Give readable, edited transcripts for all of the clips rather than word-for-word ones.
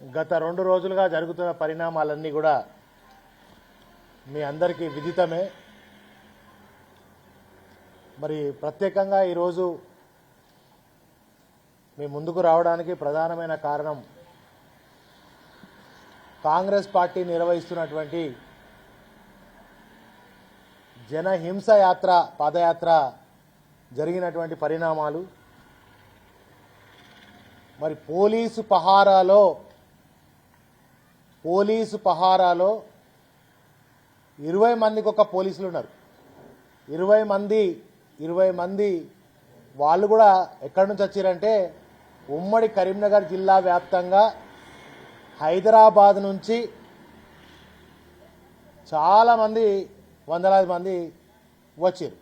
గత 2 రోజులుగా జరుగుతున్న పరిణామాలన్నీ కూడా మీ అందరికీ విదితమే. మరి ప్రత్యేకంగా ఈరోజు మీ ముందుకు రావడానికి ప్రధానమైన కారణం కాంగ్రెస్ పార్టీ నిర్వహిస్తున్నటువంటి జనహింస యాత్ర పాదయాత్ర జరిగినటువంటి పరిణామాలు. మరి పోలీసు పహారాలో 20 మందికి ఒక పోలీసులు ఉన్నారు. 20 మంది వాళ్ళు కూడా ఎక్కడి నుంచి వచ్చారంటే ఉమ్మడి కరీంనగర్ జిల్లా వ్యాప్తంగా హైదరాబాద్ నుంచి చాలామంది వందలాది మంది వచ్చారు.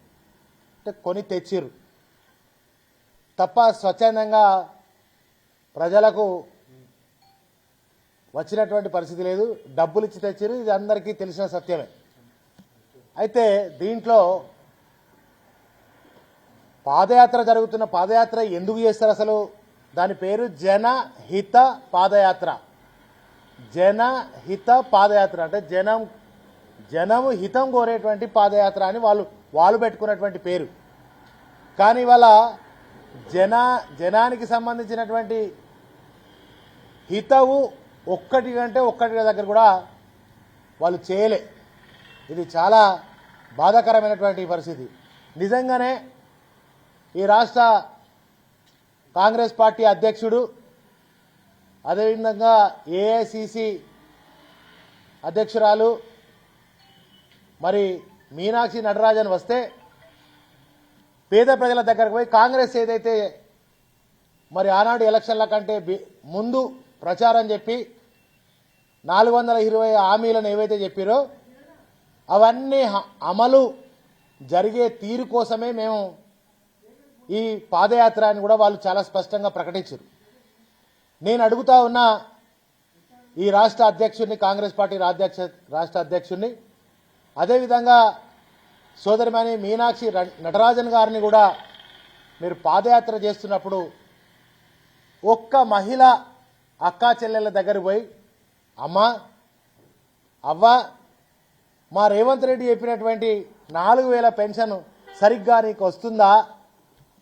అంటే కొని తెచ్చిర్రు తప్ప స్వచ్ఛందంగా ప్రజలకు వచ్చినటువంటి పరిస్థితి లేదు. డబ్బులు ఇచ్చి తెచ్చిరు, ఇది అందరికీ తెలిసిన సత్యమే. అయితే దీంట్లో పాదయాత్ర జరుగుతున్న పాదయాత్ర ఎందుకు చేస్తారు? అసలు దాని పేరు జనహిత పాదయాత్ర. జనహిత పాదయాత్ర అంటే జనము హితం కోరేటువంటి పాదయాత్ర అని వాళ్ళు పెట్టుకున్నటువంటి పేరు. కానీ ఇవాళ జనానికి సంబంధించినటువంటి హితవు ఒక్కటి దగ్గర కూడా వాళ్ళు చేయలే. ఇది చాలా బాధాకరమైనటువంటి పరిస్థితి. నిజంగానే ఈ రాష్ట్ర కాంగ్రెస్ పార్టీ అధ్యక్షుడు, అదేవిధంగా ఏఐసిసి అధ్యక్షురాలు మరి మీనాక్షి నటరాజన్ వస్తే పేద ప్రజల దగ్గరకు పోయి కాంగ్రెస్ ఏదైతే మరి ఆనాడు ఎలక్షన్ల కంటే ముందు ప్రచారం చెప్పి 420 హామీలను ఏవైతే చెప్పారో అవన్నీ అమలు జరిగే తీరు కోసమే మేము ఈ పాదయాత్ర అని కూడా వాళ్ళు చాలా స్పష్టంగా ప్రకటించారు. నేను అడుగుతా ఉన్న ఈ రాష్ట్ర అధ్యక్షుడిని, కాంగ్రెస్ పార్టీ రాష్ట్ర అధ్యక్షుడిని, అదేవిధంగా సోదరిమణి మీనాక్షి నటరాజన్ గారిని కూడా మీరు పాదయాత్ర చేస్తున్నప్పుడు ఒక్క మహిళ అక్కా చెల్లెళ్ళ దగ్గర పోయి అవ్వ మా రేవంత్ రెడ్డి చెప్పినటువంటి 4000 పెన్షన్ సరిగ్గా నీకు వస్తుందా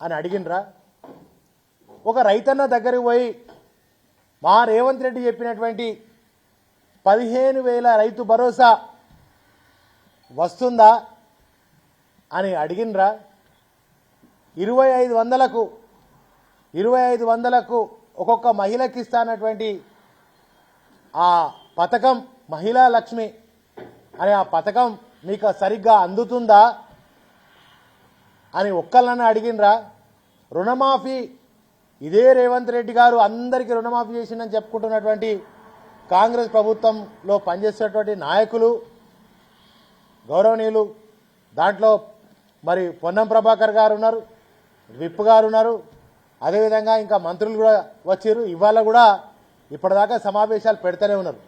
అని అడిగినరా? ఒక రైతన్న దగ్గరికి పోయి మా రేవంత్ రెడ్డి చెప్పినటువంటి 15,000 రైతు భరోసా వస్తుందా అని అడిగినరా? 2500కు ఒక్కొక్క మహిళకి ఇస్తానటువంటి ఆ పథకం మహిళా లక్ష్మి అనే ఆ పథకం మీకు సరిగ్గా అందుతుందా అని ఒక్కళ్ళని అడిగినరా? రుణమాఫీ ఇదే రేవంత్ రెడ్డి గారు అందరికీ రుణమాఫీ చేసిందని చెప్పుకుంటున్నటువంటి కాంగ్రెస్ ప్రభుత్వంలో పనిచేసేటువంటి నాయకులు గౌరవనీయులు, దాంట్లో మరి పొన్నం ప్రభాకర్ గారు ఉన్నారు, విప్ గారు ఉన్నారు, అదేవిధంగా ఇంకా మంత్రులు కూడా వచ్చారు. ఇవాళ కూడా ఇప్పటిదాకా సమావేశాలు పెడుతూనే ఉన్నారు.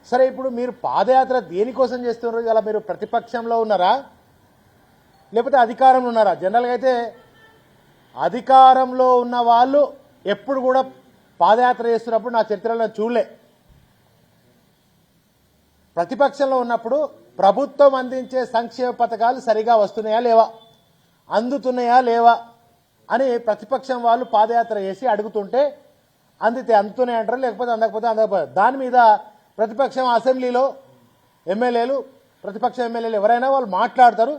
సరే, ఇప్పుడు మీరు పాదయాత్ర దేనికోసం చేస్తున్నారు? ఇలా మీరు ప్రతిపక్షంలో ఉన్నారా లేకపోతే అధికారంలో ఉన్నారా? జనరల్గా అయితే అధికారంలో ఉన్న వాళ్ళు ఎప్పుడు కూడా పాదయాత్ర చేస్తున్నప్పుడు నా చరిత్రలో చూడలే. ప్రతిపక్షంలో ఉన్నప్పుడు ప్రభుత్వం అందించే సంక్షేమ పథకాలు సరిగా వస్తున్నాయా లేవా, అందుతున్నాయా లేవా అని ప్రతిపక్షం వాళ్ళు పాదయాత్ర చేసి అడుగుతుంటే అందితే అందుతున్నాయి అంటారు, లేకపోతే అందకపోతే. దాని మీద ప్రతిపక్షం అసెంబ్లీలో ఎమ్మెల్యేలు, ప్రతిపక్ష ఎమ్మెల్యేలు ఎవరైనా వాళ్ళు మాట్లాడతారు.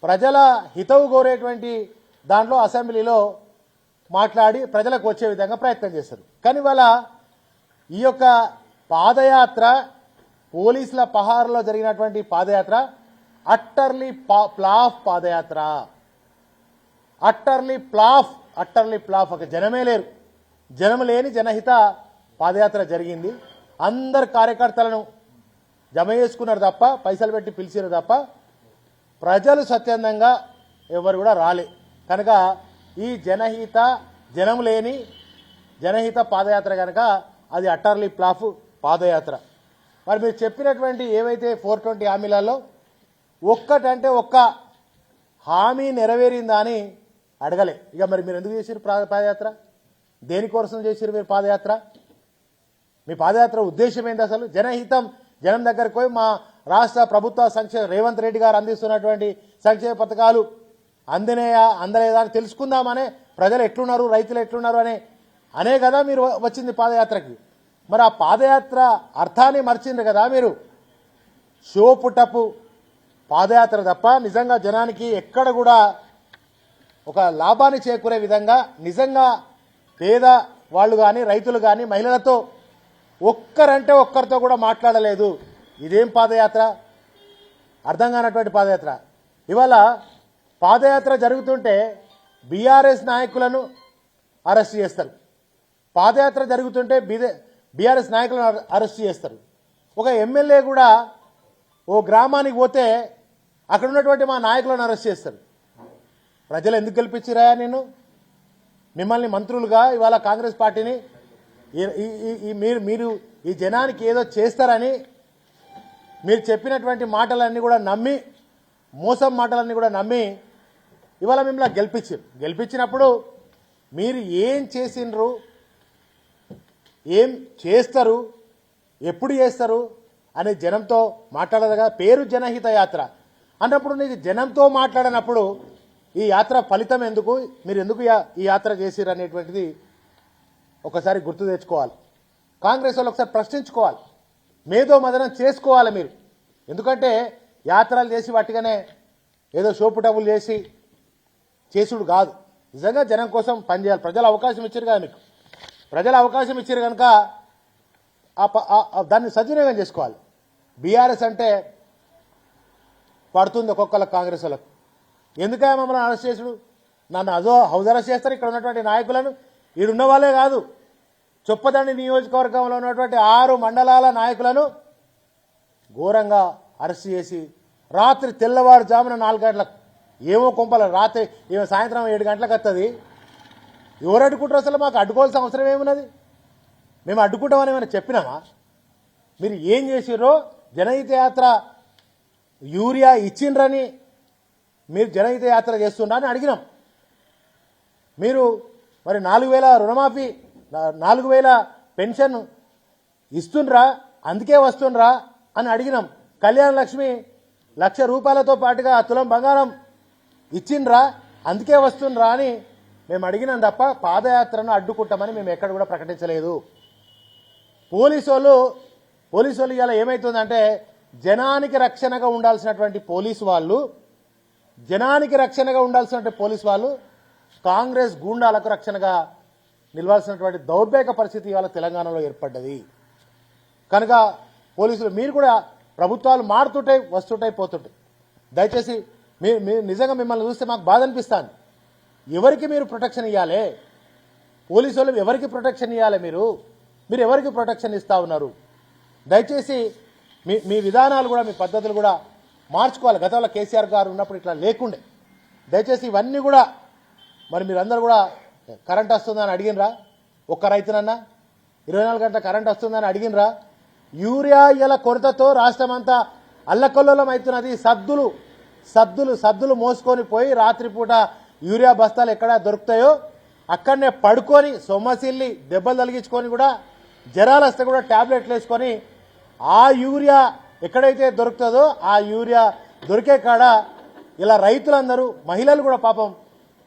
ప్రజల హితవు కోరేటువంటి దాంట్లో అసెంబ్లీలో మాట్లాడి ప్రజలకు వచ్చే విధంగా ప్రయత్నం చేస్తారు. కానీ వాళ్ళ ఈ యొక్క పాదయాత్ర పోలీసుల పహారులో జరిగినటువంటి పాదయాత్ర అట్టర్లీ ప్లాఫ్ పాదయాత్ర. Utterly flop. ఒక జనమే లేరు, జనం లేని జనహిత పాదయాత్ర జరిగింది. అందరు కార్యకర్తలను జమ చేసుకున్నారు తప్ప, పైసలు పెట్టి పిలిచారు తప్ప ప్రజలు స్వచ్ఛందంగా ఎవరు కూడా రాలే. కనుక ఈ జనం లేని జనహిత పాదయాత్ర కనుక అది అట్టర్లీ ప్లాఫ్ పాదయాత్ర. మరి మీరు చెప్పినటువంటి ఏవైతే 420 హామీలలో ఒక్కటంటే ఒక్క హామీ నెరవేరిందా అని అడగలే. ఇక మరి మీరు ఎందుకు చేశారు పాదయాత్ర? దేనికోసం చేశారు మీరు పాదయాత్ర? మీ పాదయాత్ర ఉద్దేశం ఏంటి అసలు? జనహితం, జనం దగ్గరకు పోయి మా రాష్ట్ర ప్రభుత్వ రేవంత్ రెడ్డి గారు అందిస్తున్నటువంటి సంక్షేమ పథకాలు అందినాయా అందలేదా అని తెలుసుకుందామనే, ప్రజలు ఎట్లున్నారు, రైతులు ఎట్లున్నారు అనే కదా మీరు వచ్చింది పాదయాత్రకి. మరి ఆ పాదయాత్ర అర్థాన్ని మర్చిండ్రు కదా మీరు. షో పుట్టపు పాదయాత్ర తప్ప నిజంగా జనానికి ఎక్కడ కూడా ఒక లాభాన్ని చేకూరే విధంగా, నిజంగా పేద వాళ్ళు కానీ, రైతులు కానీ, మహిళలతో ఒక్కరంటే ఒక్కరితో కూడా మాట్లాడలేదు. ఇదేం పాదయాత్ర? అర్థం కానటువంటి పాదయాత్ర. ఇవాళ పాదయాత్ర జరుగుతుంటే బీఆర్ఎస్ నాయకులను అరెస్ట్ చేస్తారు, పాదయాత్ర జరుగుతుంటే బీఆర్ఎస్ నాయకులను అరెస్ట్ చేస్తారు. ఒక ఎమ్మెల్యే కూడా ఓ గ్రామానికి పోతే అక్కడ ఉన్నటువంటి మా నాయకులను అరెస్ట్ చేస్తారు. ప్రజలు ఎందుకు గెలిపించిరా నేను మిమ్మల్ని మంత్రులుగా? ఇవాళ కాంగ్రెస్ పార్టీని మీరు ఈ జనానికి ఏదో చేస్తారని మీరు చెప్పినటువంటి మాటలన్నీ కూడా నమ్మి, మోసం మాటలన్నీ కూడా నమ్మి ఇవాళ మిమ్మల్ని గెలిపించినప్పుడు మీరు ఏం చేసిండ్రు, ఏం చేస్తారు, ఎప్పుడు చేస్తారు అని జనంతో మాట్లాడదుగా. పేరు జనహిత యాత్ర అన్నప్పుడు నీకు జనంతో మాట్లాడినప్పుడు ఈ యాత్ర ఫలితం ఎందుకు, మీరు ఎందుకు ఈ యాత్ర చేసిరు అనేటువంటిది ఒకసారి గుర్తు తెచ్చుకోవాలి. కాంగ్రెస్ వాళ్ళు ఒకసారి ప్రశ్నించుకోవాలి, మేధో మదనం చేసుకోవాలి మీరు. ఎందుకంటే యాత్రలు చేసి వాటిగానే ఏదో షోపుటబులు చేసుడు కాదు. నిజంగా జనం కోసం పనిచేయాలి. ప్రజలు అవకాశం ఇచ్చారు కదా మీకు, ప్రజలు అవకాశం ఇచ్చారు కనుక దాన్ని సద్వినియోగం చేసుకోవాలి. బీఆర్ఎస్ అంటే పడుతుంది ఒక్కొక్కళ్ళకి, కాంగ్రెస్ వాళ్ళకు. ఎందుకే మమ్మల్ని అరెస్ట్ చేసుడు? నన్ను హౌస్ అరెస్ట్ చేస్తారు. ఇక్కడ ఉన్నటువంటి నాయకులను, ఈడున్న వాళ్ళే కాదు, చొప్పదండి నియోజకవర్గంలో ఉన్నటువంటి 6 మండలాల నాయకులను ఘోరంగా అరెస్ట్ చేసి రాత్రి తెల్లవారుజామున 4 గంటలకు, ఏమో కొంపల రాత్రి సాయంత్రం 7 గంటలకు వస్తుంది. ఎవరు అడ్డుకుంటారు అసలు? మాకు అడ్డుకోవాల్సిన అవసరం ఏమున్నది? మేము అడ్డుకుంటామని ఏమైనా చెప్పినామా? మీరు ఏం చేసిర్రో, జనహిత యాత్ర యూరియా ఇచ్చిండ్రని మీరు జనహిత యాత్ర చేస్తుండ్రా అని అడిగినాం. మీరు మరి 4,000 రుణమాఫీ, 4,000 పెన్షన్ ఇస్తుండ్రా, అందుకే వస్తుండ్రా అని అడిగినాం. కళ్యాణ లక్ష్మి 1,00,000 రూపాయలతో పాటుగా తులం బంగారం ఇచ్చిండ్రా, అందుకే వస్తుండ్రా అని మేము అడిగినాం తప్ప పాదయాత్రను అడ్డుకుంటామని మేము ఎక్కడ కూడా ప్రకటించలేదు. పోలీసు వాళ్ళు ఇలా ఏమవుతుందంటే, జనానికి రక్షణగా ఉండాల్సినటువంటి పోలీసు వాళ్ళు కాంగ్రెస్ గూండాలకు రక్షణగా నిలవాల్సినటువంటి దౌర్భాగ్య పరిస్థితి ఇవాళ తెలంగాణలో ఏర్పడ్డది. కనుక పోలీసులు మీరు కూడా, ప్రభుత్వాలు మారుతుంటాయి, వస్తుంటాయి, పోతుంటాయి. దయచేసి మీరు నిజంగా మిమ్మల్ని చూస్తే మాకు బాధ అనిపిస్తుంది. ఎవరికి మీరు ప్రొటెక్షన్ ఇవ్వాలి? పోలీసు వాళ్ళు ఎవరికి ప్రొటెక్షన్ ఇవ్వాలి? మీరు ఎవరికి ప్రొటెక్షన్ ఇస్తా ఉన్నారు? దయచేసి మీ విధానాలు కూడా, మీ పద్ధతులు కూడా మార్చుకోవాలి. గతంలో కేసీఆర్ గారు ఉన్నప్పుడు ఇట్లా లేకుండే. దయచేసి ఇవన్నీ కూడా మరి మీరందరూ కూడా కరెంట్ వస్తుందని అడిగినరా? ఒక్క రైతునన్నా 24 గంటల కరెంట్ వస్తుందని అడిగినరా? యూరియా ఇలా కొరతతో రాష్ట్రం అంతా అల్లకొల్లోలం అవుతున్నది. సద్దులు మోసుకొని పోయి రాత్రిపూట యూరియా బస్తాలు ఎక్కడ దొరుకుతాయో అక్కడనే పడుకొని సొమ్మసిల్లి దెబ్బలు తగిలించుకొని కూడా జ్వరాలు వస్తే కూడా ట్యాబ్లెట్లు వేసుకొని ఆ యూరియా ఎక్కడైతే దొరుకుతుందో ఆ యూరియా దొరికే కాడ ఇలా రైతులందరూ, మహిళలు కూడా పాపం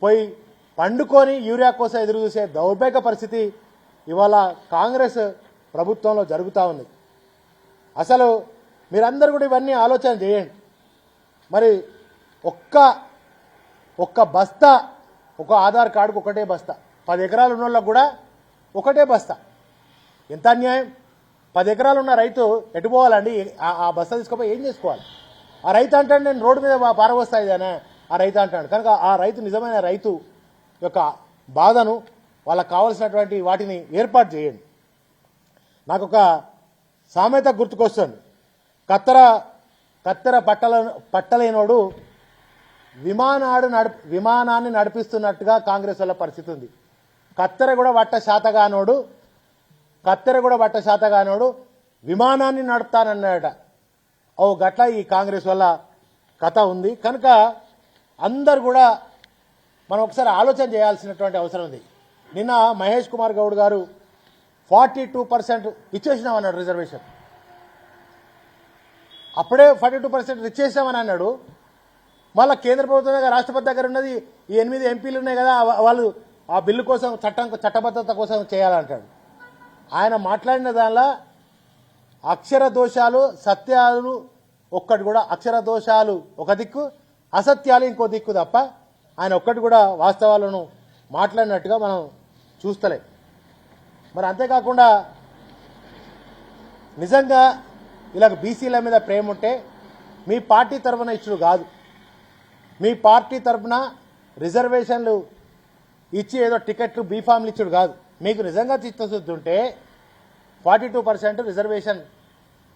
పోయి పండుకొని యూరియా కోసం ఎదురు చూసే దౌర్భాగ్య పరిస్థితి ఇవాళ కాంగ్రెస్ ప్రభుత్వంలో జరుగుతూ ఉంది. అసలు మీరందరూ కూడా ఇవన్నీ ఆలోచన చేయండి. మరి ఒక్క బస్తా, ఒక ఆధార్ కార్డుకు ఒకటే బస్తా, 10 ఎకరాలు ఉన్న వాళ్ళకు కూడా ఒకటే బస్తా. ఎంత అన్యాయం! 10 ఎకరాలు ఉన్న రైతు ఎటు పోవాలండి? ఆ బస్తా తీసుకుపోయి ఏం చేసుకోవాలి? ఆ రైతు అంటాడు నేను రోడ్డు మీద పారవస్తాయిదానే ఆ రైతు అంటాడు. కనుక ఆ రైతు, నిజమైన రైతు యొక్క బాధను, వాళ్ళకు కావాల్సినటువంటి వాటిని ఏర్పాటు చేయండి. నాకు ఒక సామెత గుర్తుకొస్తుంది. కత్తెర పట్టలేనోడు విమానాన్ని నడిపిస్తున్నట్టుగా కాంగ్రెస్ వాళ్ళ పరిస్థితి ఉంది. కత్తెర కూడా బట్ట శాతగానోడు విమానాన్ని నడుపుతానన్నాడట. ఓ గట్ల ఈ కాంగ్రెస్ వల్ల కథ ఉంది. కనుక అందరు కూడా మనం ఒకసారి ఆలోచన చేయాల్సినటువంటి అవసరం ఉంది. నిన్న మహేష్ కుమార్ గౌడ్ గారు 42% ఇచ్చేసినాం అన్నాడు రిజర్వేషన్. అప్పుడే 42% ఇచ్చేసామని అన్నాడు. మళ్ళీ కేంద్ర ప్రభుత్వం దగ్గర రాష్ట్రపతి దగ్గర ఉన్నది ఈ 8 ఎంపీలు ఉన్నాయి కదా, వాళ్ళు ఆ బిల్లు కోసం చట్టబద్ధత కోసం చేయాలంటాడు. ఆయన మాట్లాడిన దానిలో అక్షర దోషాలు సత్యాలు ఒక్కటి కూడా, అక్షర దోషాలు ఒక దిక్కు, అసత్యాలు ఇంకో దిక్కు తప్ప ఆయన ఒక్కటి కూడా వాస్తవాలను మాట్లాడినట్టుగా మనం చూస్తలే. మరి అంతేకాకుండా నిజంగా ఇలా బీసీల మీద ప్రేమ ఉంటే మీ పార్టీ తరఫున ఇచ్చుడు కాదు, మీ పార్టీ తరఫున రిజర్వేషన్లు ఇచ్చి ఏదో టికెట్లు బీఫామ్లు ఇచ్చుడు కాదు. మీకు నిజంగా చిత్తశుద్ధి ఉంటే 42% రిజర్వేషన్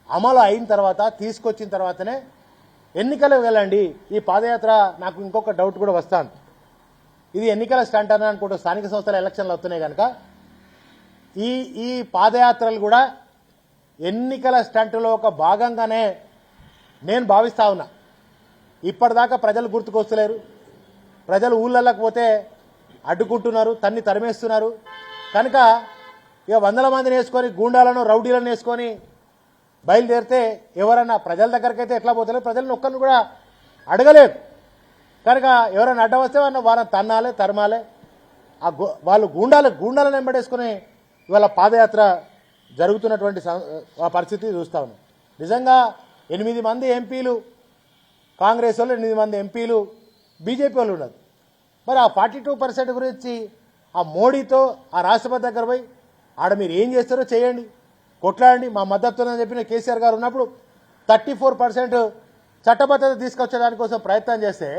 అమలు అయిన తర్వాత, తీసుకొచ్చిన తర్వాతనే ఎన్నికలు వెళ్ళండి. ఈ పాదయాత్ర నాకు ఇంకొక డౌట్ కూడా వస్తాను, ఇది ఎన్నికల స్టంట్ అని అనుకుంటూ స్థానిక సంస్థల ఎలక్షన్లు వస్తున్నాయి కనుక ఈ పాదయాత్రలు కూడా ఎన్నికల స్టంట్లో ఒక భాగంగానే నేను భావిస్తా ఉన్నా. ఇప్పటిదాకా ప్రజలు గుర్తుకొస్తలేరు, ప్రజలు ఊళ్ళకి పోతే అడ్డుకుంటున్నారు, తరిమేస్తున్నారు కనుక ఇక వందల మందిని వేసుకొని గూండాలను రౌడీలను వేసుకొని బయలుదేరితే ఎవరన్నా ప్రజల దగ్గరకైతే ఎట్లా పోతలేదు, ప్రజలను ఒక్కరిని కూడా అడగలేదు కనుక ఎవరైనా అడ్డం వస్తే వాళ్ళని తన్నాలే తరమాలే. వాళ్ళు గూండాలను వెంబడేసుకుని ఇవాళ పాదయాత్ర జరుగుతున్నటువంటి పరిస్థితి చూస్తా ఉన్నాం. నిజంగా 8 మంది ఎంపీలు కాంగ్రెస్ వాళ్ళు, 8 మంది ఎంపీలు బీజేపీ వాళ్ళు ఉన్నారు. మరి ఆ 42% గురించి ఆ మోడీతో ఆ రాష్ట్రపతి దగ్గర పోయి ఆడ మీరు ఏం చేస్తారో చేయండి, కొట్లాడండి, మా మద్దతు అని చెప్పిన కేసీఆర్ గారు ఉన్నప్పుడు 34% చట్టబద్ధత తీసుకొచ్చడానికి కోసం ప్రయత్నం చేస్తే,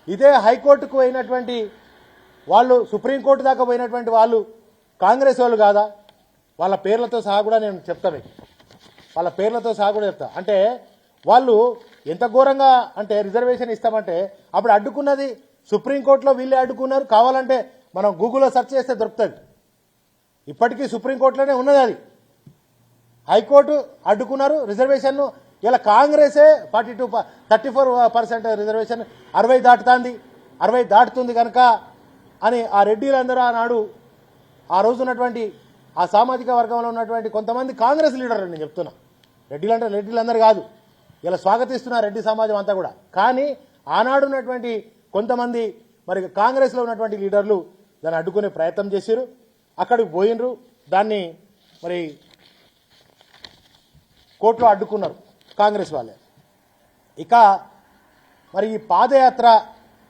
ఇదే హైకోర్టుకు పోయినటువంటి వాళ్ళు, సుప్రీంకోర్టు దాకా పోయినటువంటి వాళ్ళు కాంగ్రెస్ వాళ్ళు కాదా? వాళ్ళ పేర్లతో సహా కూడా నేను చెప్తాను, వాళ్ళ పేర్లతో సహా కూడా చెప్తా. అంటే వాళ్ళు ఎంత ఘోరంగా అంటే రిజర్వేషన్ ఇస్తామంటే అప్పుడు అడ్డుకున్నది సుప్రీంకోర్టులో వీళ్ళే అడ్డుకున్నారు. కావాలంటే మనం గూగుల్లో సెర్చ్ చేస్తే దొరుకుతుంది. ఇప్పటికీ సుప్రీంకోర్టులోనే ఉన్నది అది. హైకోర్టు అడ్డుకున్నారు రిజర్వేషన్ను. ఇలా కాంగ్రెసే 34% రిజర్వేషన్ 60 దాటుతుంది కనుక అని ఆ రెడ్డిలందరూ ఆనాడు ఆ రోజు ఉన్నటువంటి ఆ సామాజిక వర్గంలో ఉన్నటువంటి కొంతమంది కాంగ్రెస్ లీడర్లు, నేను చెప్తున్నా, రెడ్డిలందరూ కాదు, ఇలా స్వాగతిస్తున్నారు రెడ్డి సమాజం అంతా కూడా. కానీ ఆనాడు ఉన్నటువంటి కొంతమంది మరి కాంగ్రెస్లో ఉన్నటువంటి లీడర్లు దాన్ని అడ్డుకునే ప్రయత్నం చేశారు, అక్కడికి పోయినరు, దాన్ని మరి కోర్టులో అడ్డుకున్నారు కాంగ్రెస్ వాళ్ళే. ఇక మరి ఈ పాదయాత్ర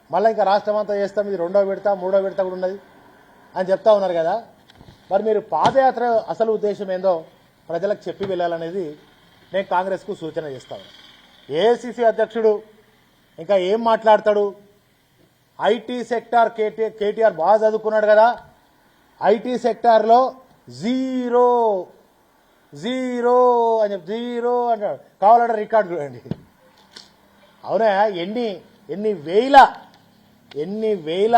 మళ్ళీ ఇంకా రాష్ట్రం అంతా చేస్తాం, ఇది 2వ విడత 3వ విడత కూడా ఉన్నది అని చెప్తా ఉన్నారు కదా. మరి మీరు పాదయాత్ర అసలు ఉద్దేశం ఏందో ప్రజలకు చెప్పి వెళ్ళాలనేది నేను కాంగ్రెస్కు సూచన చేస్తాను. ఏఐసిసి అధ్యక్షుడు ఇంకా ఏం మాట్లాడతాడు? ఐటీ సెక్టార్ కేటీఆర్ బాగా చదువుకున్నాడు కదా, ఐటీ సెక్టార్లో జీరో అని చెప్పి జీరో అంటాడు. కావాలంటే రికార్డు చూడండి. అవునా, ఎన్ని వేల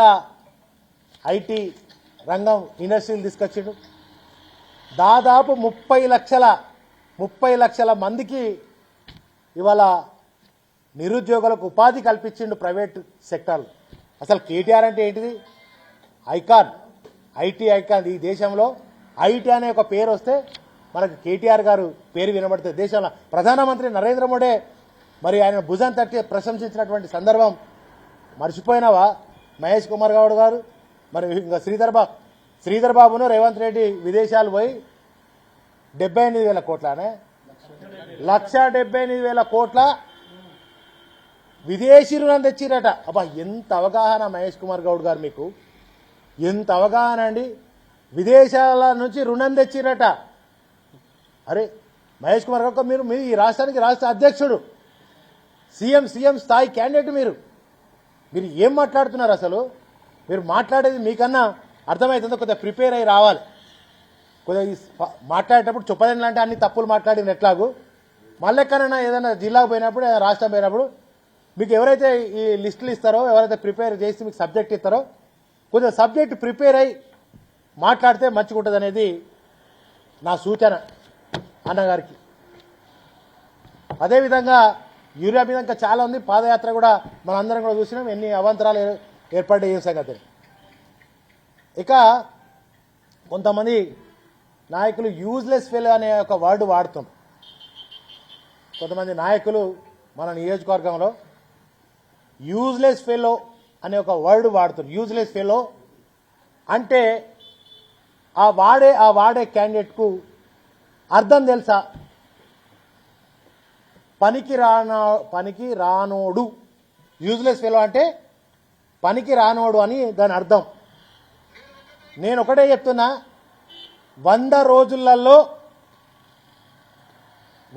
ఐటీ రంగం ఇండస్ట్రీలు తీసుకొచ్చిండు. దాదాపు 30 లక్షల మందికి ఇవాళ నిరుద్యోగులకు ఉపాధి కల్పించిండు ప్రైవేట్ సెక్టార్లు. అసలు కేటీఆర్ అంటే ఏంటిది? Icon, IT icon. ఈ దేశంలో ఐటీ అనే ఒక పేరు వస్తే మనకు కేటీఆర్ గారు పేరు వినబడుతుంది. దేశంలో ప్రధానమంత్రి నరేంద్ర మోడీ మరి ఆయన భుజం తట్టి ప్రశంసించినటువంటి సందర్భం మర్చిపోయినావా మహేష్ కుమార్ గౌడ్ గారు? మరి ఇంకా శ్రీధర్ బాబును రేవంత్ రెడ్డి విదేశాలు పోయి 78,000 కోట్లనే 1,78,000 కోట్ల విదేశీ రుణం తెచ్చిరట. అబ్బా, ఎంత అవగాహన మహేష్ కుమార్ గౌడ్ గారు, మీకు ఎంత అవగాహన అండి. విదేశాల నుంచి రుణం తెచ్చిరట. అరే మహేష్ కుమార్ గౌడ్, మీరు ఈ రాష్ట్రానికి రాష్ట్ర అధ్యక్షుడు, సీఎం స్థాయి క్యాండిడేట్, మీరు ఏం మాట్లాడుతున్నారు? అసలు మీరు మాట్లాడేది మీకన్నా అర్థమవుతుందో కొద్దిగా ప్రిపేర్ అయ్యి రావాలి. కొద్దిగా మాట్లాడేటప్పుడు చెప్పలేనంటే అన్ని తప్పులు మాట్లాడిన ఎట్లాగూ మళ్ళీ ఎక్కడైనా ఏదైనా జిల్లాకు పోయినప్పుడు, రాష్ట్రం పోయినప్పుడు మీకు ఎవరైతే ఈ లిస్టులు ఇస్తారో, ఎవరైతే ప్రిపేర్ చేసి మీకు సబ్జెక్ట్ ఇస్తారో, కొద్దిగా సబ్జెక్ట్ ప్రిపేర్ అయ్యి మాట్లాడితే మంచిగా ఉంటుంది అనేది నా సూచన అన్నగారికి. అదేవిధంగా యూరియా మీద ఇంకా చాలా ఉంది. పాదయాత్ర కూడా మనందరం కూడా చూసినాం, ఎన్ని అవాంతరాలు ఏర్పడ్డాయి సంగతి. ఇక కొంతమంది నాయకులు యూజ్లెస్ ఫెలో అనే ఒక వర్డ్ వాడుతాం. కొంతమంది నాయకులు మన నియోజకవర్గంలో యూజ్లెస్ ఫెలో అనే ఒక వర్డ్ వాడుతారు. యూజ్లెస్ ఫెలో అంటే ఆ వాడే క్యాండిడేట్కు అర్థం తెలుసా? పనికి రానోడు. యూజ్లెస్ ఫెలో అంటే పనికి రానోడు అని దాని అర్థం. నేను ఒకటే చెప్తున్నా, 100 రోజులలో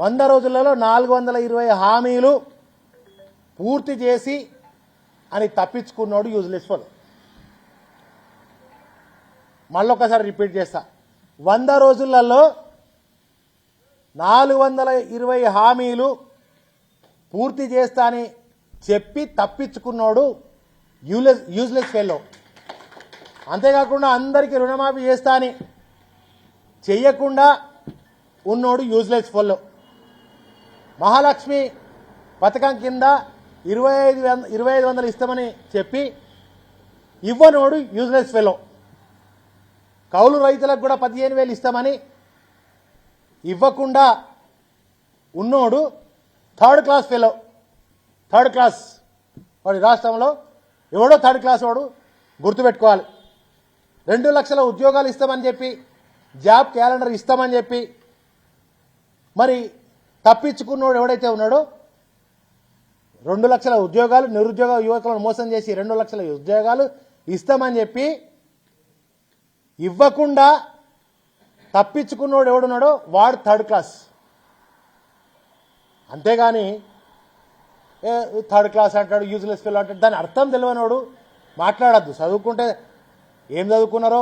420 హామీలు పూర్తి చేసి అని తప్పించుకున్నాడు యూజ్లెస్ ఫెలో. మళ్ళొకసారి రిపీట్ చేస్తా, 100 రోజులలో 420 హామీలు పూర్తి చేస్తా అని చెప్పి తప్పించుకున్నాడు యూజ్లెస్ ఫెలో. అంతేకాకుండా అందరికీ రుణమాఫీ చేస్తా అని చెయ్యకుండా ఉన్నోడు యూజ్లెస్ ఫెలో. మహాలక్ష్మి పథకం కింద 2500 ఇస్తామని చెప్పి ఇవ్వనోడు యూజ్లెస్ ఫెలో. కౌలు రైతులకు కూడా 15,000 ఇస్తామని ఇవ్వకుండా ఉన్నోడు third class fellow. Third class వాడి రాష్ట్రంలో ఎవడో థర్డ్ క్లాస్ వాడు గుర్తుపెట్టుకోవాలి. 2 లక్షల ఉద్యోగాలు ఇస్తామని చెప్పి, జాబ్ క్యాలెండర్ ఇస్తామని చెప్పి మరి తప్పించుకున్నోడు ఎవడైతే ఉన్నాడో 2 లక్షల ఉద్యోగాలు, నిరుద్యోగ యువకులను మోసం చేసి 2 లక్షల ఉద్యోగాలు ఇస్తామని చెప్పి ఇవ్వకుండా తప్పించుకున్నోడు ఎవడున్నాడో వాడు థర్డ్ క్లాస్. అంతేగాని థర్డ్ క్లాస్ అంటాడు, యూజ్లెస్ ఫెలో అంటాడు. దాని అర్థం తెలియనోడు మాట్లాడద్దు. చదువుకుంటే ఏం చదువుకున్నారో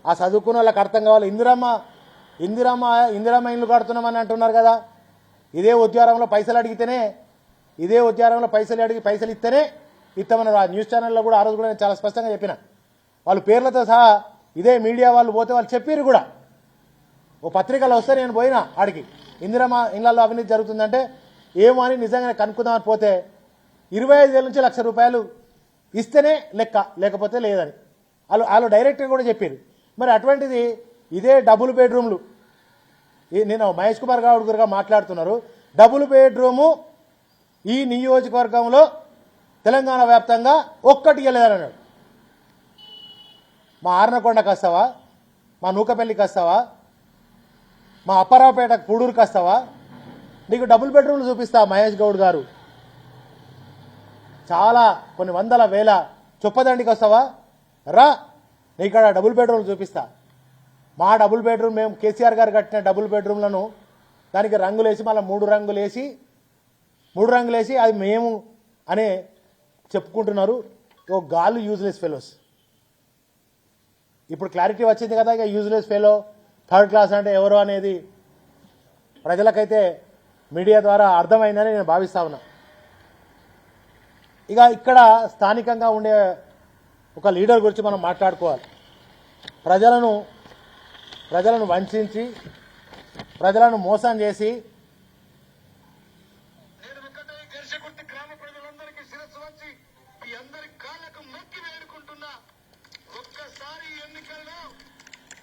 ఆ చదువుకున్న వాళ్ళకి అర్థం కావాలి. ఇందిరమ్మ ఇల్లు కడుతున్నామని అంటున్నారు కదా, ఇదే ఉద్యోగంలో పైసలు అడిగితేనే, పైసలు ఇస్తేనే ఇస్తామన్నారు. ఆ న్యూస్ ఛానల్లో కూడా ఆ రోజు కూడా నేను చాలా స్పష్టంగా చెప్పిన. వాళ్ళు పేర్లతో సహా ఇదే మీడియా వాళ్ళు పోతే వాళ్ళు చెప్పారు కూడా. ఓ పత్రికలో వస్తే నేను పోయినా ఆడికి, ఇందిరమ్మ ఇళ్లలో అవినీతి జరుగుతుందంటే ఏమో అని నిజంగానే కనుక్కుందామని పోతే 25,000 నుంచి ₹1,00,000 ఇస్తేనే లెక్క, లేకపోతే లేదని వాళ్ళు డైరెక్ట్గా కూడా చెప్పారు. మరి అటువంటిది ఇదే డబుల్ బెడ్రూమ్లు, నేను మహేష్ కుమార్ గౌడ్ గారుగా మాట్లాడుతున్నారు. డబుల్ బెడ్రూము ఈ నియోజకవర్గంలో తెలంగాణ వ్యాప్తంగా ఒక్కటి ఇవ్వలేదన్నాడు. మా ఆర్నకొండకు వస్తావా, మా నూకపల్లికి వస్తావా, మా అప్పారావుపేట పూడూరుకి వస్తావా, నీకు డబుల్ బెడ్రూమ్లు చూపిస్తా మహేష్ గౌడ్ గారు. చాలా కొన్ని వందల వేల చొప్పదండికి వస్తావా, రా నీకు డబుల్ బెడ్రూమ్లు చూపిస్తా. మా డబుల్ బెడ్రూమ్ మేము కేసీఆర్ గారు కట్టిన డబుల్ బెడ్రూమ్లను దానికి రంగులేసి మళ్ళీ 3 రంగులేసి అది మేము అనే చెప్పుకుంటున్నారు ఓ గాలు యూజ్లెస్ ఫెలోస్. ఇప్పుడు క్లారిటీ వచ్చింది కదా, ఇక యూజ్లెస్ ఫెలో థర్డ్ క్లాస్ అంటే ఎవరో అనేది ప్రజలకైతే మీడియా ద్వారా అర్థమైందని నేను భావిస్తా ఉన్నా. ఇక ఇక్కడ స్థానికంగా ఉండే ఒక లీడర్ గురించి మనం మాట్లాడుకోవాలి. ప్రజలను వంచి, ప్రజలను మోసం చేసి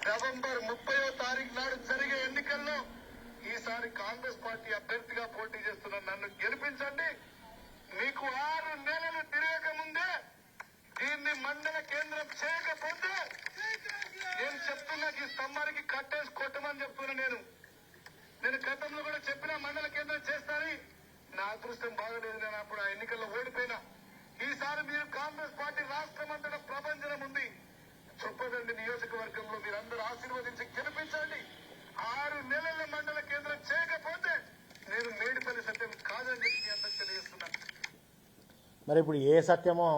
నవంబర్ 30వ తారీఖు నాడు జరిగే ఎన్నికల్లో ఈసారి కాంగ్రెస్ పార్టీ అభ్యర్థిగా పోటీ చేస్తున్న నన్ను గెలిపించండి. మీకు 6 నెలలు తిరగక ముందే దీన్ని మండల కేంద్రం చేయకపోతే నేను చెప్తున్నా, ఈ స్తంభానికి కట్టేసి కొట్టమని చెప్తున్నా. నేను గతంలో కూడా చెప్పినా మండల కేంద్రం చేస్తానని. నా అదృష్టం బాగలేదు, నేను అప్పుడు ఆ ఎన్నికల్లో ఓడిపోయినా. ఈసారి మీరు కాంగ్రెస్ పార్టీ రాష్ట్రమంతటా ప్రభంజనం ఉంది. చొప్పదండి నియోజకవర్గంలో మీరందరూ ఆశీర్వదించి గెలిపించండి. 6 నెలల మండల కేంద్రం చేయకపోతే నేను మేడిపల్లి సత్యం కాదని చెప్పి అందరూ తెలియజేస్తున్నా. మరి ఇప్పుడు ఏ సత్యమో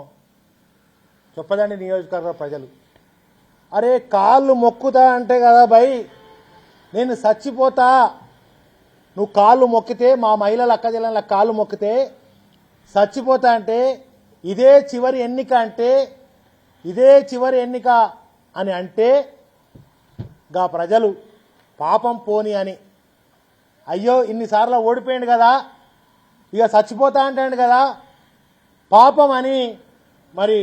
చొప్పదండి నియోజకవర్గ ప్రజలు, అరే కాళ్ళు మొక్కుతా అంటే కదా భయ్, నేను చచ్చిపోతా, నువ్వు కాళ్ళు మొక్కితే, మా మహిళల అక్క చెల్లెల కాళ్ళు మొక్కితే చచ్చిపోతా అంటే ఇదే చివరి ఎన్నిక అని అంటే గా ప్రజలు పాపం పోని అని, అయ్యో ఇన్నిసార్లు ఓడిపోయింది కదా, ఇక చచ్చిపోతా అంటాడు కదా పాపం అని మరి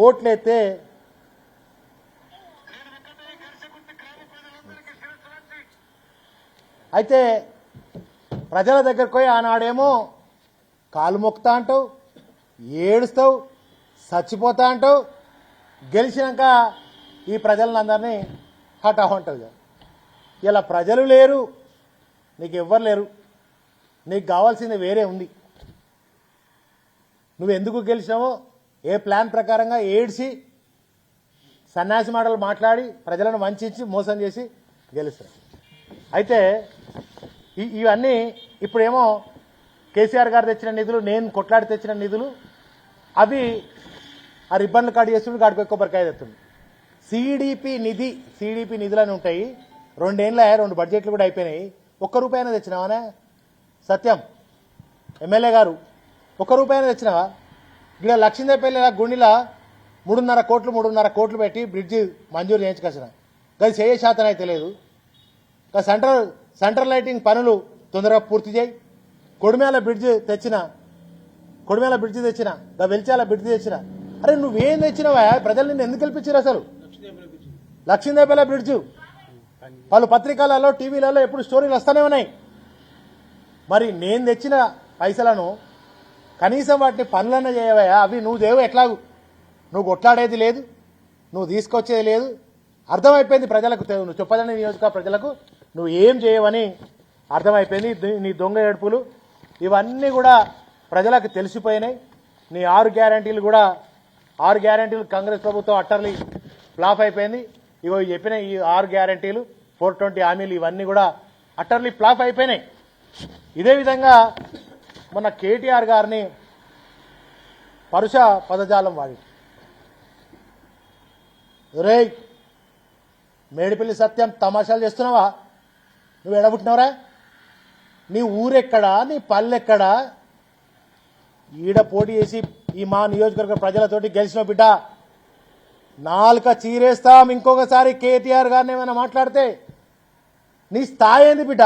ఓట్లయితే అయితే ప్రజల దగ్గరకు పోయి ఆనాడేమో కాలు మొక్కుతా అంటావు, ఏడుస్తావు, చచ్చిపోతా అంటావు, గెలిచినాక ఈ ప్రజలందరినీ హఠాహంటావు. ఇలా ప్రజలు లేరు, నీకు ఎవ్వరు లేరు, నీకు కావాల్సింది వేరే ఉంది. నువ్వు ఎందుకు గెలిచినావో ఏ ప్లాన్ ప్రకారంగా ఏడ్చి సన్యాసి మాటలు మాట్లాడి ప్రజలను వంచి మోసం చేసి గెలుస్తారు. అయితే ఇవన్నీ ఇప్పుడేమో కేసీఆర్ గారు తెచ్చిన నిధులు, నేను కొట్లాడి తెచ్చిన నిధులు, అవి ఆ రిబ్బన్లు కట్ చేస్తుండే కాడికి కొబ్బరికాయ తెస్తుంది. సిడిపి నిధులు అని ఉంటాయి. 2 ఏళ్ళ 2 బడ్జెట్లు కూడా అయిపోయినాయి. ₹1 తెచ్చినావానే సత్యం ఎమ్మెల్యే గారు? ₹1 తెచ్చినావా? ఇక్కడ లక్ష్మీదేపల్లి గుండిలా 3.5 కోట్లు పెట్టి బ్రిడ్జి మంజూరు చేయించుకొచ్చిన, అది చేయ శాతం అయితే లేదు. సెంట్రల్ లైటింగ్ పనులు తొందరగా పూర్తి చేయి. కొడిమేల బ్రిడ్జి తెచ్చిన, వెల్చాల బ్రిడ్జి తెచ్చిన. అరే నువ్వేం తెచ్చినావా? ప్రజలు నిన్ను ఎందుకు గెలిపించారు? అసలు లక్ష్మీదేపల్లి బ్రిడ్జి పలు పత్రికలలో, టీవీలలో ఎప్పుడు స్టోరీలు వస్తూనే ఉన్నాయి. మరి నేను తెచ్చిన పైసలను కనీసం వాటిని పనులన్నా చేయవా? అవి నువ్వు దేవు, ఎట్లాగు నువ్వు కొట్లాడేది లేదు, నువ్వు తీసుకొచ్చేది లేదు. అర్థమైపోయింది ప్రజలకు, నువ్వు చొప్పదండి నియోజకవర్గ ప్రజలకు నువ్వు ఏం చేయవని అర్థమైపోయింది. నీ దొంగ ఏడుపులు ఇవన్నీ కూడా ప్రజలకు తెలిసిపోయినాయి. నీ 6 గ్యారంటీలు కూడా 6 గ్యారంటీలు కాంగ్రెస్ ప్రభుత్వం అట్టర్లీ ఫ్లాప్ అయిపోయింది. ఇగో చెప్పిన ఈ 6 గ్యారంటీలు 420 హామీలు ఇవన్నీ కూడా అట్టర్లీ ఫ్లాప్ అయిపోయినాయి. ఇదే విధంగా మొన్న కేటీఆర్ గారిని పరుష పదజాలం వాడి, రే మేడిపల్లి సత్యం తమాషాలు చేస్తున్నావా? నువ్వు ఎడబుట్టినవరా? నీ ఊరెక్కడా, నీ పల్లెక్కడా? ఈడ పోటీ చేసి ఈ మా నియోజకవర్గ ప్రజలతోటి గెలిచిన బిడ్డ, నాలుక చీరేస్తాం ఇంకొకసారి కేటీఆర్ గారిని ఏమైనా మాట్లాడితే. నీ స్థాయి ఏంది బిడ్డ?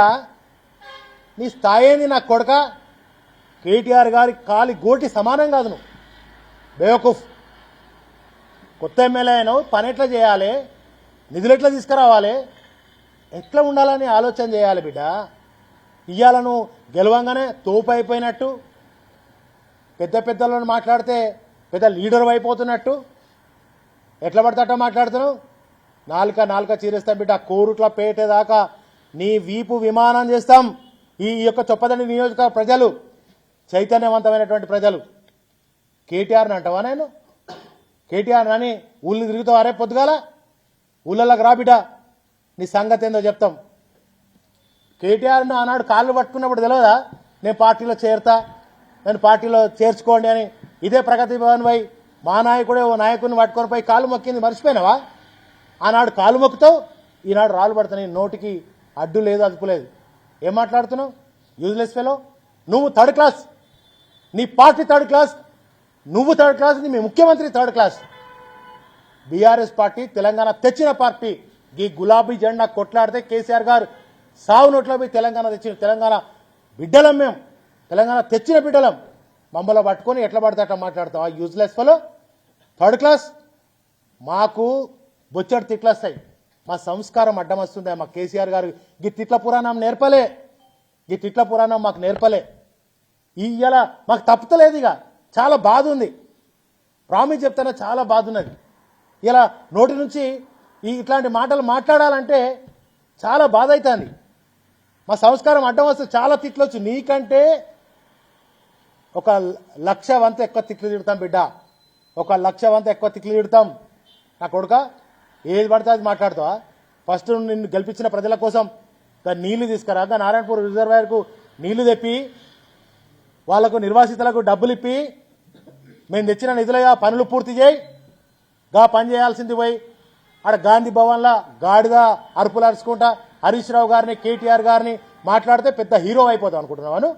నీ స్థాయి ఏంది నా కొడక? కేటీఆర్ గారి కాలి గోటి సమానం కాదు నువ్వు, బేవకూఫ్. కొత్త ఎమ్మెల్యే అయినావు, పని ఎట్లా చేయాలి, నిధులు ఎట్లా తీసుకురావాలి, ఎట్లా ఉండాలని ఆలోచన చేయాలి బిడ్డ. ఇవాళ నువ్వు గెలవంగానే తోపు అయిపోయినట్టు, పెద్దలను మాట్లాడితే పెద్ద లీడర్ అయిపోతున్నట్టు ఎట్లా పడతాటో మాట్లాడుతున్నావు. నాలుక చీరేస్తాం బిడ్డ, కోరుట్ల పేటేదాకా నీ వీపు విమానం చేస్తాం. ఈ యొక్క చొప్పదండి నియోజకవర్గ ప్రజలు చైతన్యవంతమైనటువంటి ప్రజలు. కేటీఆర్ని అంటావా? నేను కేటీఆర్ అని ఊళ్ళు తిరుగుతావు? అరే పొద్దుగాల ఊళ్ళలోకి రా బిడ్డ, నీ సంగతి ఏందో చెప్తాం. కేటీఆర్ను ఆనాడు కాళ్ళు పట్టుకున్నప్పుడు తెలియదా నేను పార్టీలో చేరుతా, నేను పార్టీలో చేర్చుకోండి అని? ఇదే ప్రగతి భవన్ పోయి మా నాయకుడే ఓ నాయకుడిని పట్టుకొని పోయి కాలు మొక్కింది మర్చిపోయినావా? ఆనాడు కాలు మొక్కుతావు, ఈనాడు రాళ్ళు పడుతున్నాయి. నోటికి అడ్డు లేదు, అదుపు లేదు. ఏం మాట్లాడుతున్నావు? Useless fellow. నువ్వు 3rd క్లాస్, నీ పార్టీ 3rd క్లాస్, నువ్వు 3rd క్లాస్, నీ ముఖ్యమంత్రి 3rd class. BRS party Telangana తెచ్చిన పార్టీ. ఈ గులాబీ జెండా కొట్లాడితే కేసీఆర్ గారు సావు నోట్లో పోయి తెలంగాణ తెచ్చిన తెలంగాణ బిడ్డలం మేము, తెలంగాణ తెచ్చిన బిడ్డలం. మమ్మల్ని పట్టుకొని ఎట్లా పడితే అట్లా మాట్లాడతావా? Useless fellow. 3rd class. మాకు బొచ్చడి తిట్లు వస్తాయి, మా సంస్కారం అడ్డం వస్తుంది. మా కేసీఆర్ గారు ఈ తిట్ల పురాణం నేర్పలే, ఈ తిట్ల పురాణం మాకు నేర్పలే. ఇలా మాకు తప్పుతలేదు. ఇక చాలా బాధ ఉంది, ప్రామిస్ చెప్తానే చాలా బాధ ఉన్నది. ఇలా నోటి నుంచి ఇట్లాంటి మాటలు మాట్లాడాలంటే చాలా బాధ అవుతుంది. మా సంస్కారం అడ్డం వస్తే చాలా తిట్లు వచ్చు. నీకంటే 1,00,000 వంతు ఎక్కువ తిట్లు తిడతాం బిడ్డ, 1,00,000 వంతు ఎక్కువ తిట్లు తిడతాం. నా కొడుక ఏది పడితే అది మాట్లాడతావా? ఫస్ట్ నిన్ను గెలిపించిన ప్రజల కోసం నీళ్లు తీసుకురా, నారాయణపూర్ రిజర్వాయర్కు నీళ్లు తెప్పి వాళ్లకు నిర్వాసితులకు డబ్బులు ఇప్పి మేము తెచ్చిన నిధులుగా పనులు పూర్తి చేయి. పని చేయాల్సింది పోయి ఆడ గాంధీ భవన్లో గాడిగా అరుపులు అరుచుకుంటా హరీష్ రావు గారిని, కేటీఆర్ గారిని మాట్లాడితే పెద్ద హీరో అయిపోతావు అనుకుంటున్నావాను?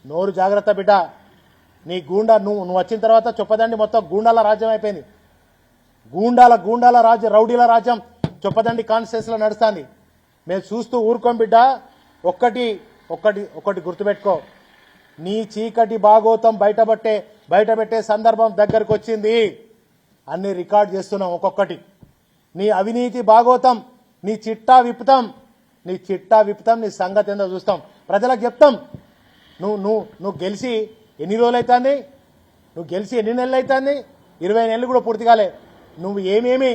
నోరు జాగ్రత్త బిడ్డ. నీ గూండా నువ్వు వచ్చిన తర్వాత చొప్పదండి మొత్తం గూండాల రాజ్యం అయిపోయింది. గూండాల రాజ్యం, రౌడీల రాజ్యం చొప్పదండి కాన్స్టిట్యూన్సీలో నడుస్తుంది. మేము చూస్తూ ఊరుకోం బిడ్డ. ఒక్కటి గుర్తుపెట్టుకో, నీ చీకటి భాగోతం బయటపెట్టే సందర్భం దగ్గరకు వచ్చింది. అన్ని రికార్డ్ చేస్తున్నాం ఒక్కొక్కటి. నీ అవినీతి భాగోతం, నీ చిట్టా విప్పుతాం, నీ చిట్టా విప్పుతాం, నీ సంగతి ఏందో చూస్తాం, ప్రజలకు చెప్తాం. నువ్వు గెలిచి ఎన్ని రోజులు అవుతుంది, నువ్వు గెలిచి ఎన్ని నెలలు అవుతుంది, 20 నెలలు కూడా పూర్తి కాలే. నువ్వు ఏమేమి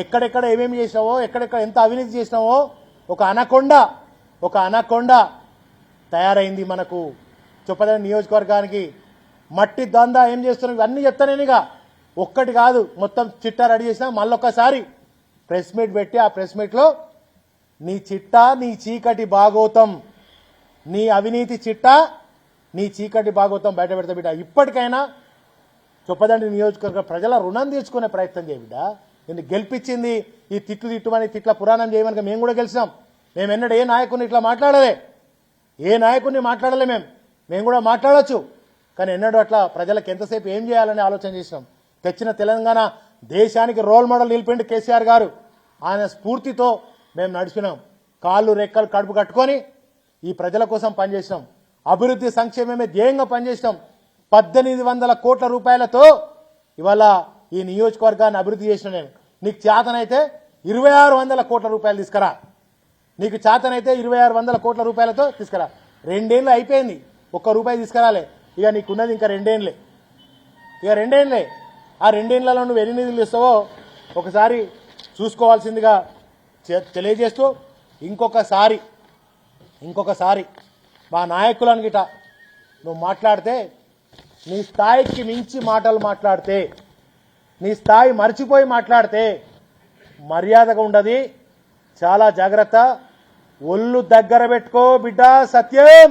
ఎక్కడెక్కడ ఏమేమి చేసినావో, ఎక్కడెక్కడ ఎంత అవినీతి చేసినావో ఒక అనకొండ తయారైంది మనకు చొప్పదండి నియోజకవర్గానికి. మట్టి దందా ఏం చేస్తున్నావు ఇవన్నీ చెప్తాను ఇక, ఒక్కటి కాదు మొత్తం చిట్టా రెడీ చేసినా. మళ్ళొక్కసారి ప్రెస్ మీట్ పెట్టి ఆ ప్రెస్ మీట్లో నీ చిట్టా, నీ చీకటి భాగోతం, నీ అవినీతి చిట్టా, నీ చీకటి భాగోతం బయట పెడతా బిడ్డ. ఇప్పటికైనా చొప్పదండి నియోజకవర్గ ప్రజల రుణం తీర్చుకునే ప్రయత్నం చేయ బిడ్డ. నిన్ను గెలిపించింది ఈ తిట్టుమని తిట్ల పురాణం చేయమని మేము కూడా గెలిచినాం. మేము ఎన్నడూ ఏ నాయకుడిని ఇట్లా మాట్లాడలే, ఏ నాయకుడిని మాట్లాడలే. మేము కూడా మాట్లాడచ్చు, కానీ ఎన్నడూ అట్లా ప్రజలకు ఎంతసేపు ఏం చేయాలని ఆలోచన చేసినాం. తెచ్చిన తెలంగాణ దేశానికి రోల్ మోడల్ నిలిపిండి కేసీఆర్ గారు. ఆయన స్ఫూర్తితో మేము నడిచినాం. కాళ్ళు రెక్కలు కడుపు కట్టుకొని ఈ ప్రజల కోసం పనిచేసినాం. అభివృద్ధి సంక్షేమమే ధ్యేయంగా పనిచేసినాం. 1800 కోట్ల రూపాయలతో ఇవాళ ఈ నియోజకవర్గాన్ని అభివృద్ధి చేసిన నేను. నీకు చేతనైతే 2600 కోట్ల రూపాయలు తీసుకురా, నీకు చేతనైతే 2600 కోట్ల రూపాయలతో తీసుకురా. 2 ఏళ్ళు అయిపోయింది, ₹1 తీసుకురాలే. ఇక నీకున్నది ఇంకా 2 ఏళ్ళే. ఆ 2 ఏళ్లలో నువ్వు ఎన్ని నిధులు ఇస్తావో ఒకసారి చూసుకోవాల్సిందిగా తెలియజేస్తూ, ఇంకొకసారి మా నాయకులను గిట నువ్వు మాట్లాడితే, నీ స్థాయికి మించి మాటలు మాట్లాడితే, నీ స్థాయి మర్చిపోయి మాట్లాడితే మర్యాదగా ఉండదు. చాలా జాగ్రత్త. ఒళ్ళు దగ్గర పెట్టుకో బిడ్డ, సత్యం.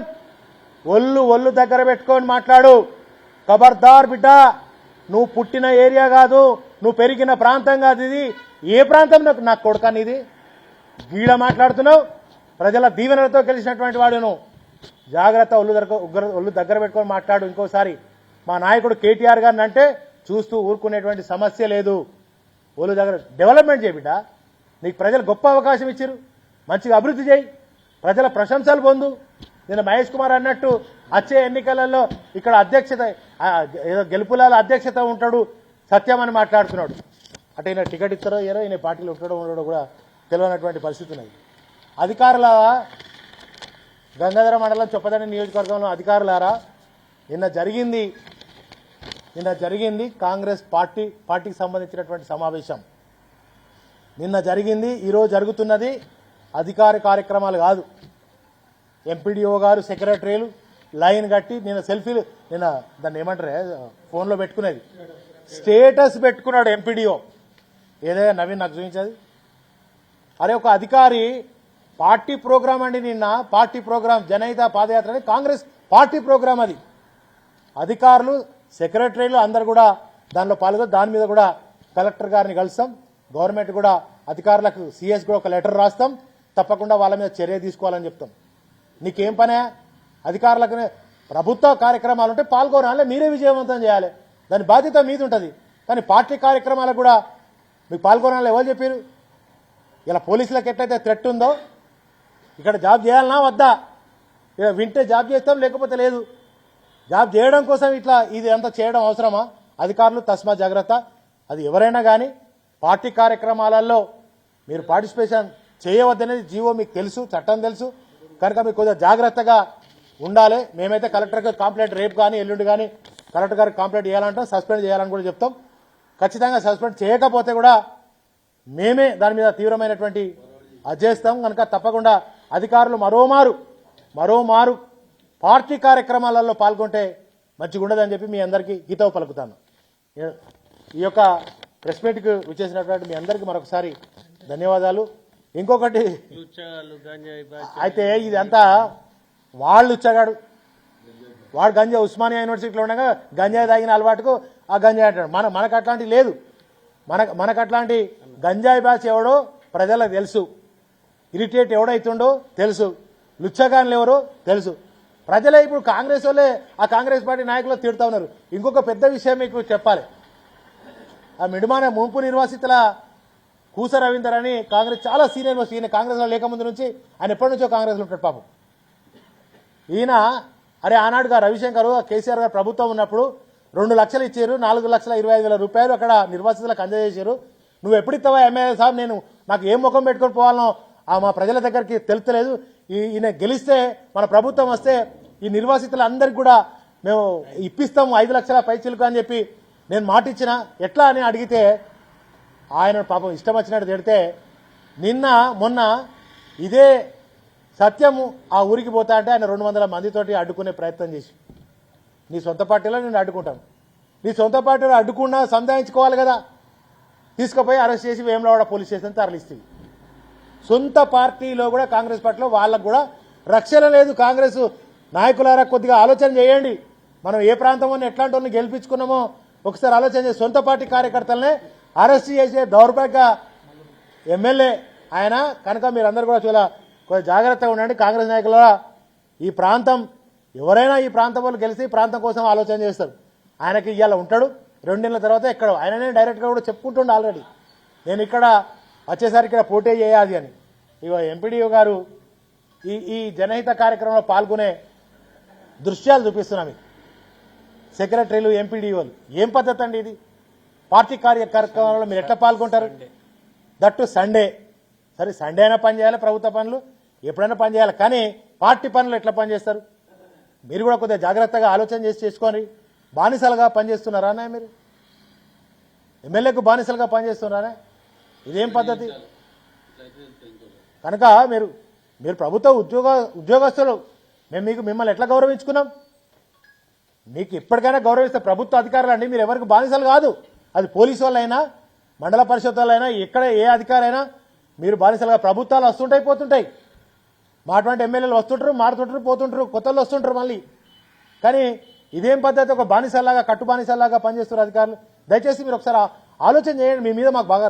ఒళ్ళు దగ్గర పెట్టుకొని మాట్లాడు. ఖబర్దార్ బిడ్డ, నువ్వు పుట్టిన ఏరియా కాదు, నువ్వు పెరిగిన ప్రాంతం కాదు ఇది. ఏ ప్రాంతం నాకు కొడుకా నీది? గీడ మాట్లాడుతున్నావు. ప్రజల దీవెనలతో గెలిచినటువంటి వాడు నువ్వు. జాగ్రత్త, ఒళ్ళు దగ్గర పెట్టుకొని మాట్లాడు. ఇంకోసారి మా నాయకుడు కేటీఆర్ గారిని అంటే చూస్తూ ఊరుకునేటువంటి సమస్య లేదు. ఒళ్ళు దగ్గర డెవలప్మెంట్ చేయి బిడ్డ. నీకు ప్రజలు గొప్ప అవకాశం ఇచ్చారు, మంచిగా అభివృద్ధి చేయి, ప్రజల ప్రశంసలు పొందు. నేను మహేష్ కుమార్ అన్నట్టు వచ్చే ఎన్నికలలో ఇక్కడ అధ్యక్షత, ఏదో గెలుపులాల అధ్యక్షత ఉంటాడు సత్యం అని మాట్లాడుతున్నాడు. అంటే ఈయన టికెట్ ఇస్తారో ఏరో, ఈయన పార్టీలో ఉండడో కూడా తెలియనటువంటి పరిస్థితి ఉన్నది. అధికారుల గంగాధర మండలం చొప్పదండి నియోజకవర్గంలో అధికారులారా, నిన్న జరిగింది కాంగ్రెస్ పార్టీకి సంబంధించినటువంటి సమావేశం. నిన్న జరిగింది. ఈరోజు జరుగుతున్నది అధికార కార్యక్రమాలు కాదు. ఎంపీడీఓ గారు, సెక్రటరీలు లైన్ కట్టి నిన్న సెల్ఫీలు, నిన్న దాన్ని ఏమంటారే ఫోన్లో పెట్టుకునేది, స్టేటస్ పెట్టుకున్నాడు ఎంపీడీఓ. ఏదైనా నవీన్ నాకు చూపించేది. అరే ఒక అధికారి పార్టీ ప్రోగ్రాం అండి, నిన్న పార్టీ ప్రోగ్రాం జనహిత పాదయాత్ర అని కాంగ్రెస్ పార్టీ ప్రోగ్రాం అది. అధికారులు, సెక్రటరీలు అందరు కూడా దానిలో పాల్గొని, దాని మీద కూడా కలెక్టర్ గారిని కలుస్తాం. గవర్నమెంట్ కూడా అధికారులకు సిఎస్ కూడా ఒక లెటర్ రాస్తాం. తప్పకుండా వాళ్ళ మీద చర్య తీసుకోవాలని చెప్తాం. నీకేం పనే? అధికారులకు ప్రభుత్వ కార్యక్రమాలు ఉంటే పాల్గొనాలి, మీరే విజయవంతం చేయాలి, దాని బాధ్యత మీది ఉంటుంది. కానీ పార్టీ కార్యక్రమాలకు కూడా మీకు పాల్గొనాలి ఎవరు చెప్పారు? ఇలా పోలీసులకు ఎట్లయితే థ్రెట్ ఉందో ఇక్కడ జాబ్ చేయాలన్నా వద్దా? ఇలా వింటే జాబ్ చేస్తాం, లేకపోతే లేదు. జాబ్ చేయడం కోసం ఇట్లా ఇది అంతా చేయడం అవసరమా? అధికారులు తస్మా జాగ్రత్త. అది ఎవరైనా కానీ పార్టీ కార్యక్రమాలలో మీరు పార్టిసిపేషన్ చేయవద్దనేది జీవో మీకు తెలుసు, చట్టం తెలుసు. కనుక మీకు కొద్దిగా జాగ్రత్తగా ఉండాలి. మేమైతే కలెక్టర్ గారు కంప్లైంట్ రేపు కానీ ఎల్లుండి కానీ కలెక్టర్ గారికి కంప్లైంట్ చేయాలంటాం, సస్పెండ్ చేయాలని కూడా చెప్తాం. ఖచ్చితంగా సస్పెండ్ చేయకపోతే కూడా మేమే దాని మీద తీవ్రమైనటువంటి అధ్యయిస్తాం. కనుక తప్పకుండా అధికారులు మరోమారు పార్టీ కార్యక్రమాలలో పాల్గొంటే మంచిగా ఉండదని చెప్పి మీ అందరికీ గీతవు పలుకుతాను. ఈ యొక్క ప్రెస్ మీట్కు విచ్చేసినటువంటి మీ అందరికీ మరొకసారి ధన్యవాదాలు. ఇంకొకటి అయితే ఇదంతా వాళ్ళు ఇచ్చగాడు, వాడు గంజా ఉస్మానియా యూనివర్సిటీలో ఉండగా గంజాయి తాగిన అలవాటుకు ఆ గంజాయి అంటాడు. మనకు అట్లాంటివి లేదు. మనకు అట్లాంటి గంజాయి బ్యాచ్ ఎవడో ప్రజలకు తెలుసు, ఇరిటేట్ ఎవడైతుండో తెలుసు, లుచ్చగాన్లు ఎవరో తెలుసు. ప్రజలే ఇప్పుడు కాంగ్రెస్ వాళ్ళే ఆ కాంగ్రెస్ పార్టీ నాయకులు తిడుతూ ఉన్నారు. ఇంకొక పెద్ద విషయం మీకు చెప్పాలి. ఆ మిడుమాన ముంపు నిర్వాసితుల కూస రవీందర్ అని కాంగ్రెస్ చాలా సీనియర్ మోస్ట్, ఈయన కాంగ్రెస్లో లేకముందు నుంచి ఆయన ఎప్పటి నుంచో కాంగ్రెస్లో ఉంటాడు పాపం. ఈయన అరే ఆనాడుగా రవిశంకర్ కేసీఆర్ గారు ప్రభుత్వం ఉన్నప్పుడు 2 లక్షలు ఇచ్చారు, 4,25,000 రూపాయలు అక్కడ నిర్వాసితులకు అందజేశారు. నువ్వు ఎప్పుడు ఇస్తావా ఎమ్మెల్యే సాబ్, నాకు ఏం ముఖం పెట్టుకొని పోవాలనో మా ప్రజల దగ్గరికి తెలుస్తలేదు. ఈయన గెలిస్తే మన ప్రభుత్వం వస్తే ఈ నిర్వాసితులందరికీ కూడా మేము ఇప్పిస్తాము 5 లక్షల పైచిలుకు అని చెప్పి నేను మాట ఇచ్చిన. ఎట్లా అని అడిగితే ఆయన పాపం ఇష్టం వచ్చినట్టు తిడితే మొన్న ఇదే సత్యము ఆ ఊరికి పోతా అంటే ఆయన 200 మందితోటి అడ్డుకునే ప్రయత్నం చేసి, నీ సొంత పార్టీలో నేను అడ్డుకుంటాను, నీ సొంత పార్టీలో అడ్డుకున్నా సంధాయించుకోవాలి కదా, తీసుకుపోయి అరెస్ట్ చేసి వేములవాడ పోలీస్ స్టేషన్ తరలిస్తుంది. సొంత పార్టీలో కూడా కాంగ్రెస్ పార్టీలో వాళ్ళకు కూడా రక్షణ లేదు. కాంగ్రెస్ నాయకులారా కొద్దిగా ఆలోచన చేయండి. మనం ఏ ప్రాంతంలో ఎట్లాంటి వాళ్ళని గెలిపించుకున్నామో ఒకసారి ఆలోచన చేసి సొంత పార్టీ కార్యకర్తలనే అరెస్ట్ చేసే దౌర్భాగ్య ఎమ్మెల్యే ఆయన కనుక మీరందరూ కూడా చాలా కొంచెం జాగ్రత్తగా ఉండండి. కాంగ్రెస్ నాయకులారా, ఈ ప్రాంతం ఎవరైనా ఈ ప్రాంతం వాళ్ళు గెలిచి ఈ ప్రాంతం కోసం ఆలోచన చేస్తారు. ఆయనకి ఇవాళ ఉంటాడు, 2 నెలల తర్వాత ఎక్కడ ఆయననే డైరెక్ట్గా కూడా చెప్పుకుంటుండే ఆల్రెడీ నేను ఇక్కడ వచ్చేసరికి ఇక్కడ పోటీ చేయాలి అని. ఇగో ఎంపీడీఓ గారు ఈ జనహిత కార్యక్రమంలో పాల్గొనే దృశ్యాలు చూపిస్తున్నాం మీకు. సెక్రటరీలు ఎంపీడీఓలు ఏం పద్ధతి అండి ఇది? పార్టీ కార్యక్రమాలలో మీరు ఎట్లా పాల్గొంటారు? That Sunday. సరే సండే అయినా పని చేయాలి, ప్రభుత్వ పనులు ఎప్పుడైనా పని చేయాలి, కానీ పార్టీ పనులు ఎట్లా పనిచేస్తారు? మీరు కూడా కొద్దిగా జాగ్రత్తగా ఆలోచన చేసి చేసుకోండి. బానిసలుగా పనిచేస్తున్నారా మీరు? ఎమ్మెల్యేకు బానిసలుగా పనిచేస్తున్నారా? ఇదేం పద్ధతి? కనుక మీరు ప్రభుత్వ ఉద్యోగస్తులు, మేము మిమ్మల్ని ఎట్లా గౌరవించుకున్నాం? మీకు ఇప్పటికైనా గౌరవిస్తే ప్రభుత్వ అధికారులు అండి, మీరు ఎవరికి బానిసలు కాదు. అది పోలీసు వాళ్ళైనా మండల పరిషత్ వాళ్ళైనా ఎక్కడ ఏ అధికారైనా మీరు బానిసలుగా. ప్రభుత్వాలు వస్తుంటాయి పోతుంటాయి, మా అటువంటి ఎమ్మెల్యేలు వస్తుంటారు మారుతుంటారు పోతుంటారు, కొత్తలు వస్తుంటారు మళ్ళీ. కానీ ఇదేం పద్ధతి? ఒక బానిసల్లాగా కట్టు బానిసల్లాగా పనిచేస్తున్నారు అధికారులు. దయచేసి మీరు ఒకసారి ఆలోచన చేయండి. మీ మీద మాకు బాగా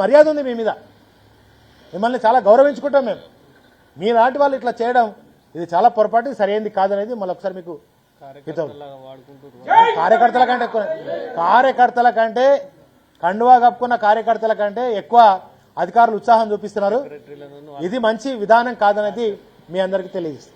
మర్యాద ఉంది, మీ మీద మిమ్మల్ని చాలా గౌరవించుకుంటాం మేము. మీలాంటి వాళ్ళు ఇట్లా చేయడం ఇది చాలా పొరపాటు, సరైనది కాదనేది మళ్ళీ ఒకసారి మీకు కార్యకర్తల కంటే కండువా కప్పుకున్న కార్యకర్తల కంటే ఎక్కువ అధికారులు ఉత్సాహం చూపిస్తున్నారు. ఇది మంచి విధానం కాదనేది మీ అందరికీ తెలియజేస్తుంది.